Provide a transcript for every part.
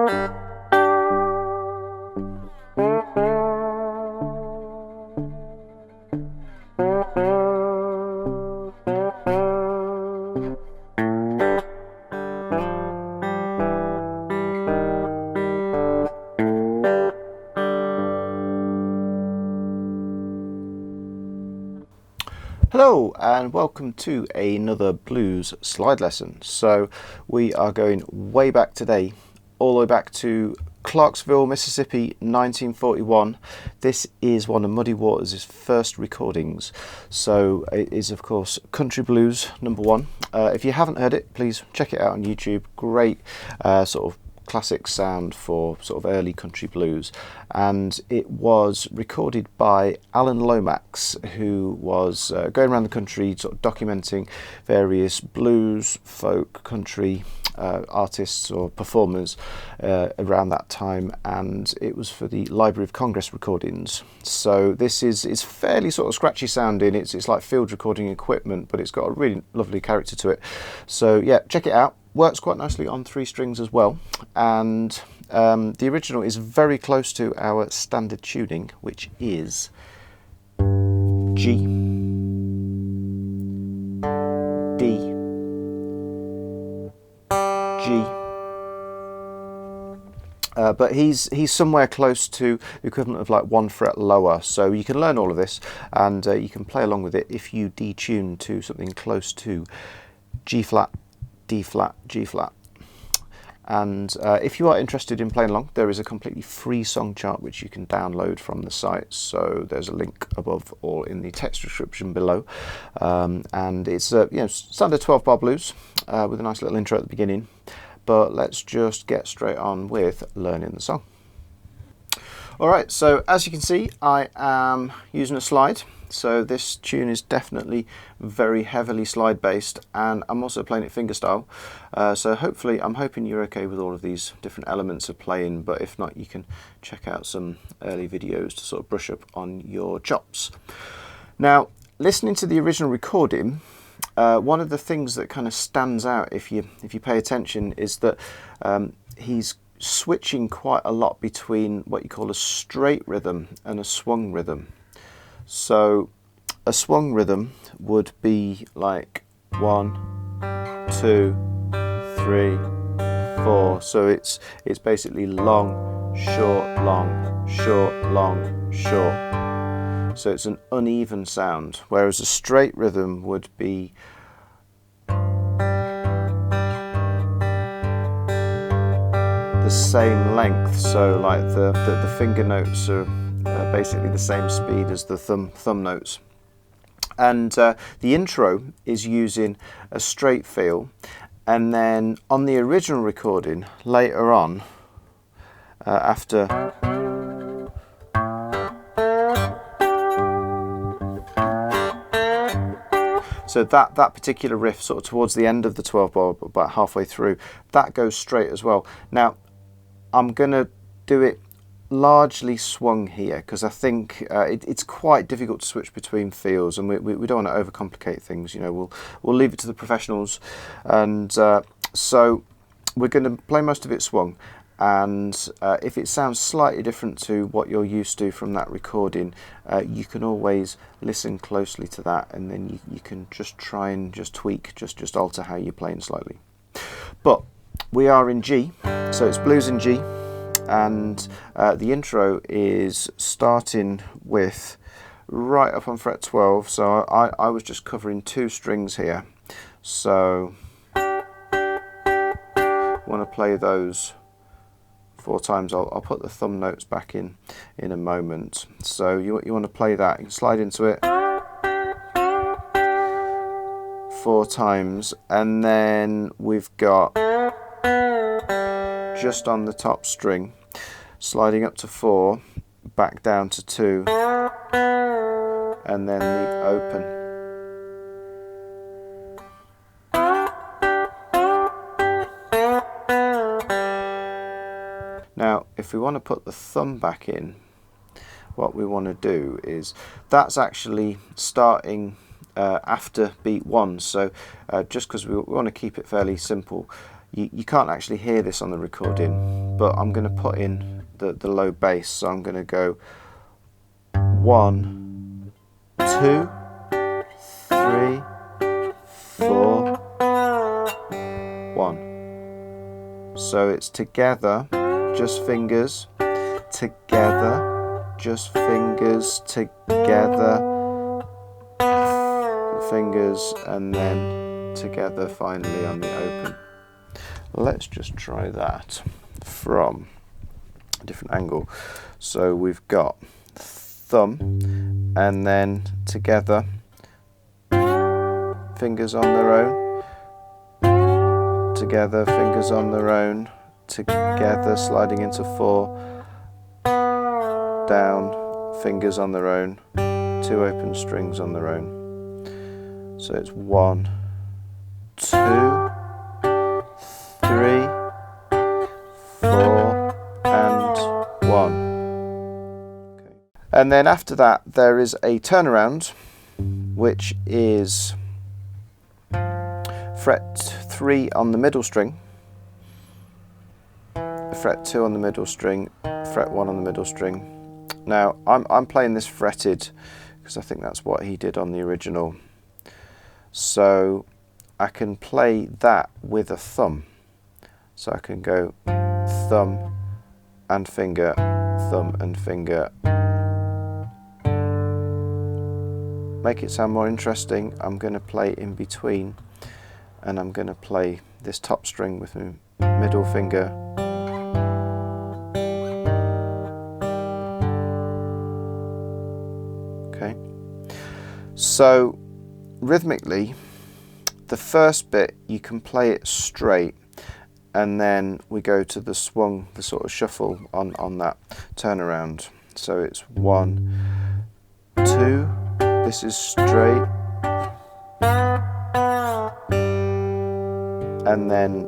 Hello and welcome to another blues slide lesson. So we are going way back today, all the way back to Clarksville, Mississippi, 1941. This is one of Muddy Waters' first recordings. So it is, of course, Country Blues #1. If you haven't heard it, please check it out on YouTube. Great sort of classic sound for sort of early country blues, and it was recorded by Alan Lomax, who was going around the country sort of documenting various blues, folk, country artists or performers around that time, and it was for the Library of Congress recordings. So this is fairly sort of scratchy sounding. It's like field recording equipment, but it's got a really lovely character to it. So yeah, check it out. Works quite nicely on 3 strings as well, and the original is very close to our standard tuning, which is G, D, G. But he's somewhere close to the equivalent of like 1 fret lower, so you can learn all of this and you can play along with it if you detune to something close to G flat, D flat, G flat. And if you are interested in playing along, there is a completely free song chart which you can download from the site. So there's a link above or in the text description below. And it's standard 12-bar blues with a nice little intro at the beginning. But let's just get straight on with learning the song. All right, so as you can see, I am using a slide. So this tune is definitely very heavily slide based, and I'm also playing it fingerstyle. So hopefully, I'm hoping you're okay with all of these different elements of playing, but if not, you can check out some early videos to sort of brush up on your chops. Now, listening to the original recording, one of the things that kind of stands out if you pay attention is that he's switching quite a lot between what you call a straight rhythm and a swung rhythm. So a swung rhythm would be like 1, 2, 3, 4. So it's basically long, short, long, short, long, short. So it's an uneven sound, whereas a straight rhythm would be the same length. So like the finger notes are basically the same speed as the thumb notes. And the intro is using a straight feel, and then on the original recording later on, after so that particular riff sort of towards the end of the 12-bar, about halfway through, that goes straight as well. Now I'm gonna do it largely swung here because I think it's quite difficult to switch between feels, and we don't want to overcomplicate things. You know, we'll leave it to the professionals, and so we're going to play most of it swung. And if it sounds slightly different to what you're used to from that recording, you can always listen closely to that, and then you can just try and just tweak, just alter how you're playing slightly. But we are in G, so it's blues in G. And the intro is starting with right up on fret 12, so I was just covering 2 strings here, so I want to play those 4 times. I'll put the thumb notes back in a moment. So you want to play that, you can slide into it 4 times, and then we've got just on the top string, sliding up to 4, back down to 2, and then the open. Now, if we want to put the thumb back in, what we want to do is, that's actually starting after beat 1, so just because we want to keep it fairly simple, You can't actually hear this on the recording, but I'm going to put in the low bass. So I'm going to go 1, 2, 3, 4, 1. So it's together, just fingers, together, just fingers, together, fingers, and then together finally on the open. Let's just try that from a different angle. So we've got thumb and then together, fingers on their own, together, fingers on their own, together, sliding into 4, down, fingers on their own, 2 open strings on their own. So it's 1, 2, 3, 4, and 1. Okay. And then after that, there is a turnaround, which is fret 3 on the middle string, fret 2 on the middle string, fret 1 on the middle string. Now I'm playing this fretted because I think that's what he did on the original. So I can play that with a thumb. So I can go thumb and finger, thumb and finger. Make it sound more interesting, I'm going to play in between, and I'm going to play this top string with my middle finger. Okay. So rhythmically, the first bit you can play it straight, and then we go to the swung, the sort of shuffle on that turnaround. So it's 1, 2, this is straight, and then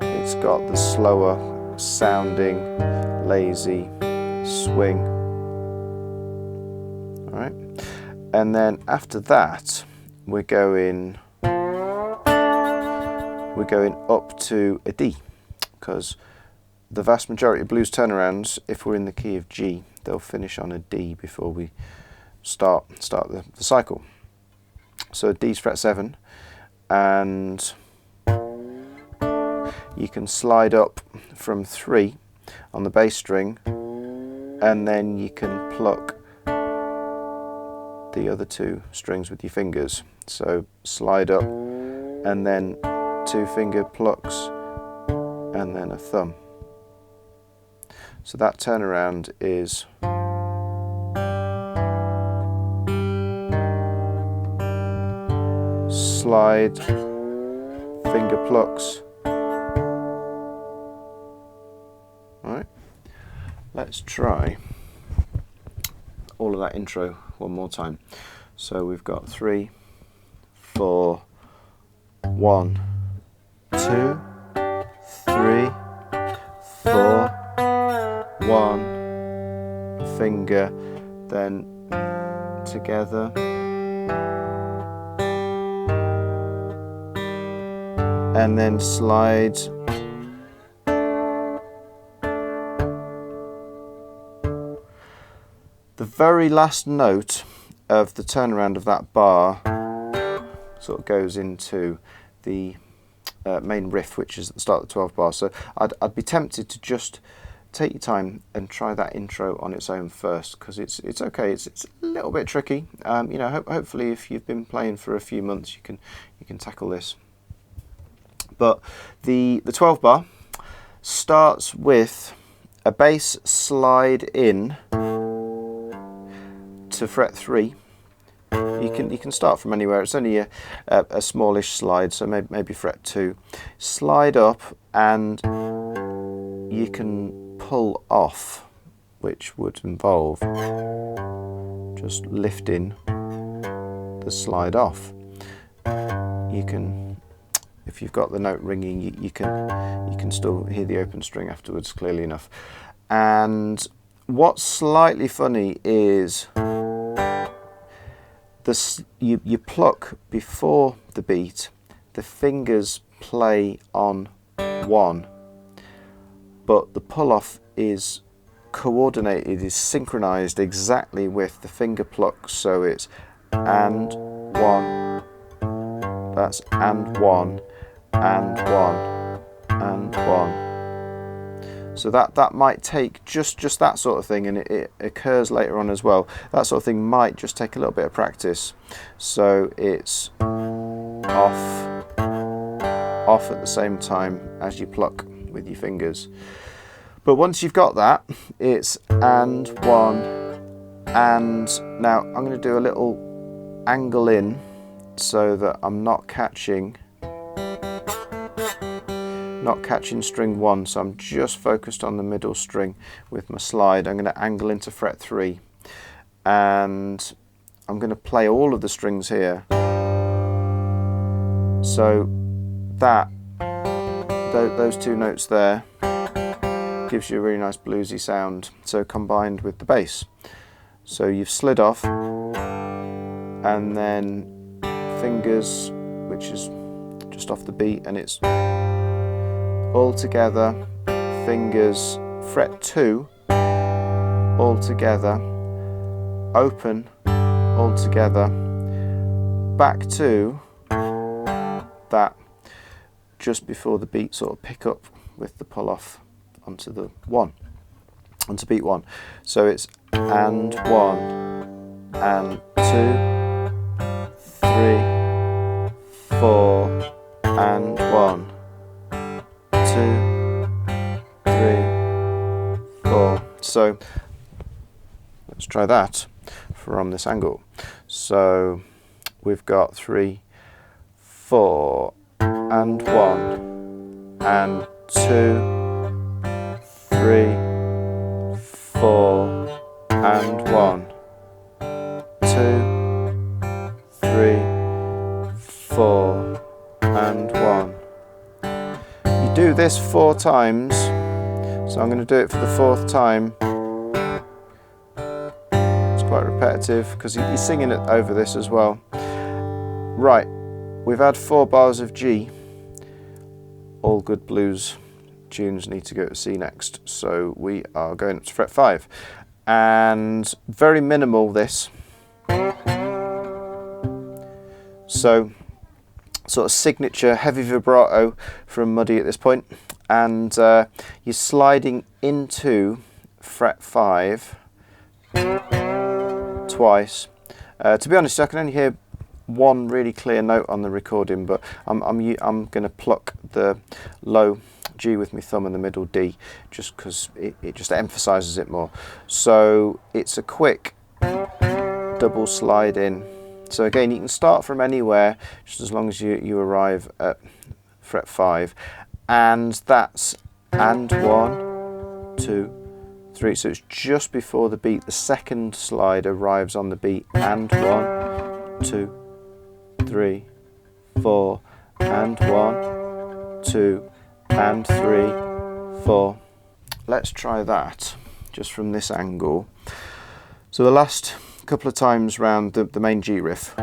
it's got the slower sounding, lazy swing. All right, and then after that we're going up to a D, because the vast majority of blues turnarounds, if we're in the key of G, they'll finish on a D before we start the cycle. So D's fret 7, and you can slide up from 3 on the bass string, and then you can pluck the other 2 strings with your fingers. So slide up and then 2 finger plucks and then a thumb. So that turnaround is slide, finger plucks. Alright, let's try all of that intro one more time. So we've got 3, 4, 1, 2, 3, 4, 1, finger, then together, and then slide, the very last note of the turnaround of that bar sort of goes into the main riff, which is at the start of the 12 bar. So I'd be tempted to just take your time and try that intro on its own first, because it's okay. It's a little bit tricky. You know, hopefully if you've been playing for a few months, you can tackle this. But the 12 bar starts with a bass slide in to fret 3. You can start from anywhere. It's only a smallish slide, so maybe fret 2. Slide up, and you can pull off, which would involve just lifting the slide off. You can, if you've got the note ringing, you can still hear the open string afterwards clearly enough. And what's slightly funny is you pluck before the beat, the fingers play on 1, but the pull off is coordinated, is synchronized exactly with the finger pluck, so it's and 1, that's and 1, and 1, and 1. So that might take just that sort of thing, and it occurs later on as well. That sort of thing might just take a little bit of practice. So it's off, off at the same time as you pluck with your fingers. But once you've got that, it's and 1, and now I'm going to do a little angle in so that I'm not catching string 1, so I'm just focused on the middle string with my slide. I'm going to angle into fret 3, and I'm going to play all of the strings here. So that those two notes there gives you a really nice bluesy sound, so combined with the bass. So you've slid off, and then fingers, which is just off the beat, and it's all together, fingers, fret 2, all together, open, all together, back to that just before the beat sort of pick up with the pull off onto the 1, onto beat 1. So it's and 1, and 2, 3, 4, and 1, 2, 3, 4. So let's try that from this angle. So we've got 3, 4, and 1, and 2, 3, 4, and 1, 2, 3, 4, and 1. You do this 4 times, so I'm going to do it for the 4th time. It's quite repetitive because he's singing it over this as well. Right, we've had 4 bars of G. All good blues tunes need to go to C next, so we are going up to fret 5, and very minimal this. So sort of signature heavy vibrato from Muddy at this point, and you're sliding into fret 5 twice. To be honest, I can only hear one really clear note on the recording, but I'm going to pluck the low G with my thumb and the middle D, just because it just emphasizes it more. So it's a quick double slide in. So again, you can start from anywhere, just as long as you arrive at fret 5, and that's and 1, 2, 3. So it's just before the beat. The second slide arrives on the beat, and 1, 2, 3, 4, and 1, 2, and 3, 4. Let's try that just from this angle. So the last couple of times round the main G riff.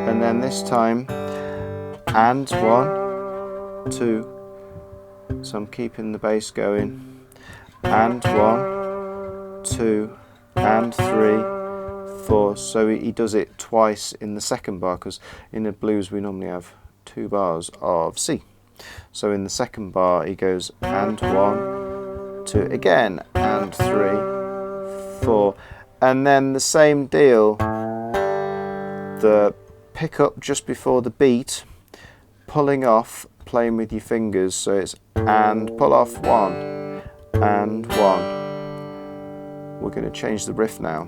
And then this time, and 1, 2. So I'm keeping the bass going, and 1, 2, and 3, 4. So he does it twice in the second bar, because in the blues we normally have 2 bars of C. So in the second bar he goes and 1, 2 again, and 3, 4, and then the same deal, the pickup just before the beat, pulling off, playing with your fingers, so it's and pull off 1, and 1. We're going to change the riff now.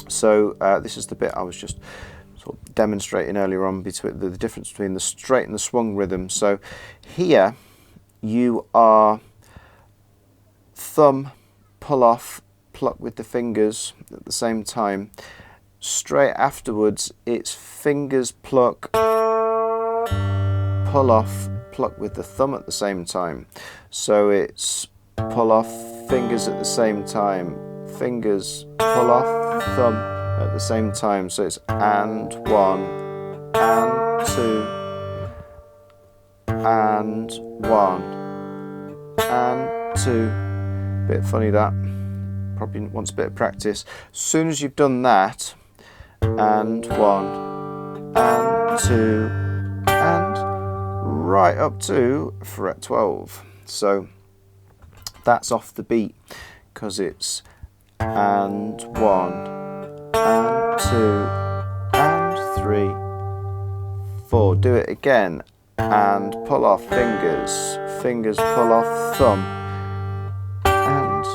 So this is the bit I was just sort of demonstrating earlier on, between the difference between the straight and the swung rhythm. So here you are thumb, pull off, pluck with the fingers at the same time. Straight afterwards it's fingers, pluck, pull off, pluck with the thumb at the same time. So it's pull off, fingers at the same time, fingers pull off, thumb at the same time. So it's and 1, and 2, and 1, and 2. Bit funny that, probably wants a bit of practice. As soon as you've done that, and 1, and 2, and right up to fret 12. So that's off the beat, because it's and 1, and 2, and 3, 4. Do it again, and pull off fingers, fingers pull off thumb, and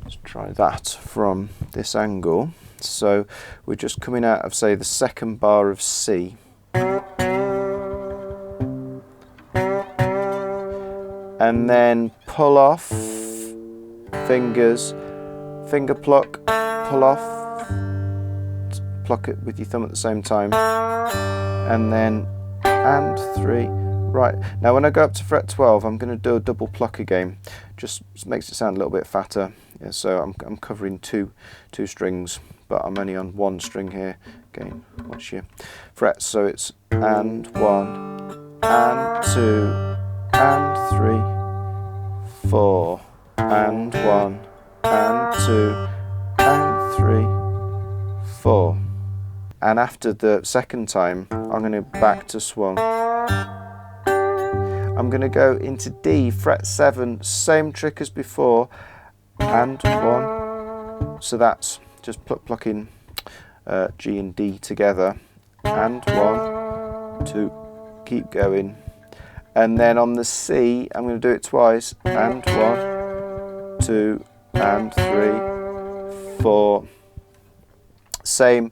let's try that from this angle. So we're just coming out of, say, the second bar of C, and then pull off fingers, finger pluck, pull off, pluck it with your thumb at the same time, and then and 3. Right, now when I go up to fret 12, I'm going to do a double pluck again. Just makes it sound a little bit fatter. Yeah, so I'm covering two strings, but I'm only on one string here. Again, watch your frets. So it's and 1, and 2, and 3, 4, and 1, and 2, and 3, 4. And after the second time, I'm going to back to swung. I'm going to go into D, fret 7, same trick as before, and 1. So that's just plucking G and D together, and 1, 2, keep going. And then on the C, I'm going to do it twice, and 1, 2, and 3, 4. Same,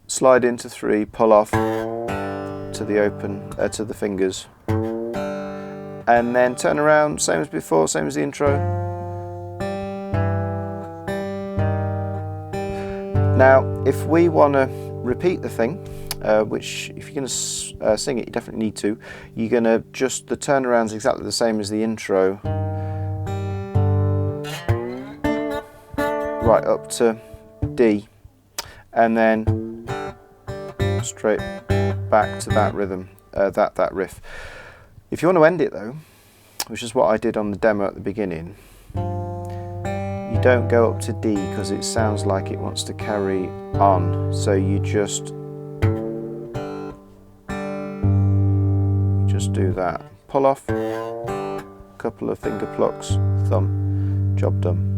slide into 3, pull off to the open, to the fingers. And then turn around, same as before, same as the intro. Now, if we want to repeat the thing, which if you're going to sing it, you definitely need to, you're going to just, the turnaround's exactly the same as the intro. Right up to D. And then straight back to that rhythm, that riff. If you want to end it though, which is what I did on the demo at the beginning, you don't go up to D because it sounds like it wants to carry on. So you just do that. Pull off, couple of finger plucks, thumb, job done.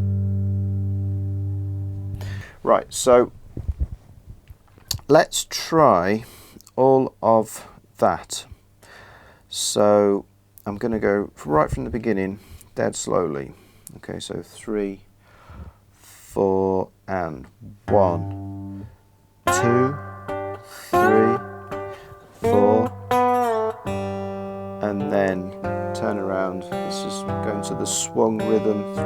Right, so let's try all of that. So I'm going to go right from the beginning, dead slowly. Okay, so 3, 4, and 1, 2, 3, 4, and then turn around. This is going to the swung rhythm. 3,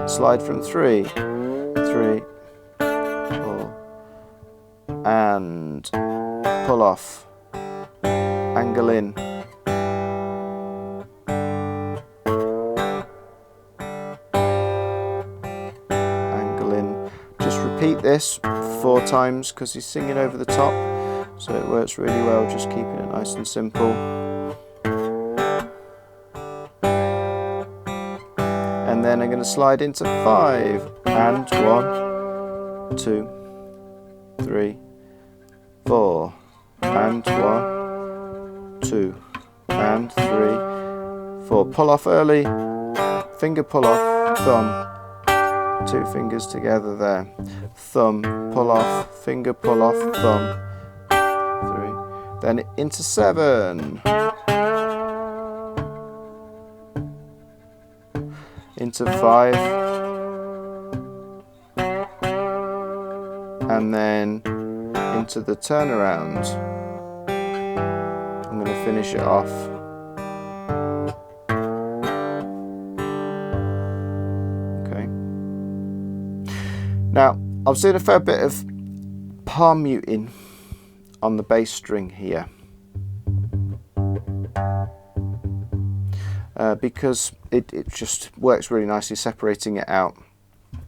slide from 3, 3, 4, and pull off. Angle in, angle in. Just repeat this 4 times because he's singing over the top, so it works really well, just keeping it nice and simple. And then I'm going to slide into 5, and 1, 2, 3, 4, and 1, 2, and 3, 4. Pull off early, finger pull off, thumb, 2 fingers together there. Thumb, pull off, finger pull off, thumb, 3. Then into 7. Into 5. And then into the turnaround. I'm going to finish it off. Okay. Now, I was doing a fair bit of palm muting on the bass string here. because it just works really nicely separating it out.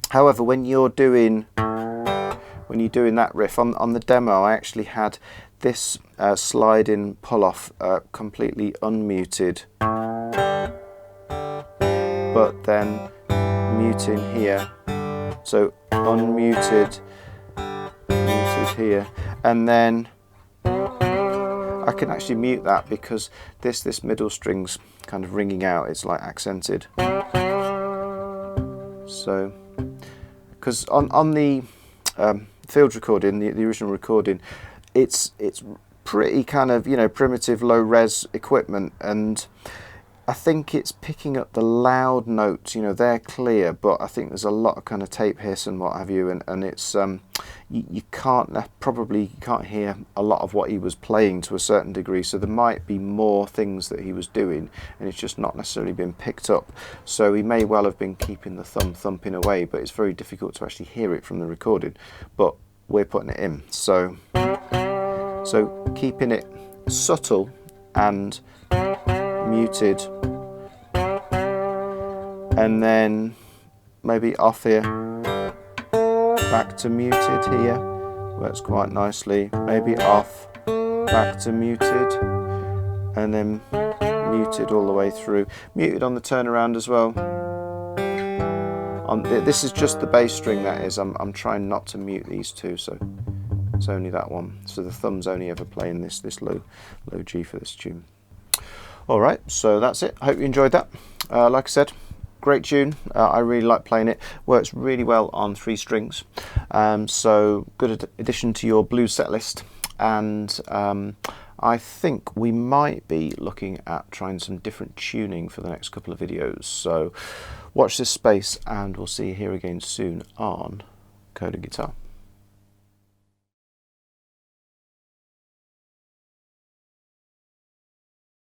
However, when you're doing that riff on the demo, I actually had this slide-in pull-off completely unmuted, but then muting here. So unmuted, muted here, and then I can actually mute that because this middle string's kind of ringing out. It's like accented. So, because on the field recording, the original recording, it's pretty kind of, you know, primitive low res equipment, and I think it's picking up the loud notes, you know, they're clear, but I think there's a lot of kind of tape hiss and what have you, and it's you probably can't hear a lot of what he was playing to a certain degree, so there might be more things that he was doing and it's just not necessarily been picked up. So he may well have been keeping the thumb thumping away, but it's very difficult to actually hear it from the recording, but we're putting it in. So keeping it subtle and muted, and then maybe off here, back to muted here, works quite nicely, maybe off, back to muted, and then muted all the way through, muted on the turnaround as well. This is just the bass string, that is. I'm trying not to mute these two, so it's only that one, so the thumb's only ever playing this low G for this tune. Alright, so that's it. I hope you enjoyed that. Like I said, great tune. I really like playing it. Works really well on 3 strings. So good addition to your blues set list. And I think we might be looking at trying some different tuning for the next couple of videos. So watch this space, and we'll see you here again soon on Coda Guitar.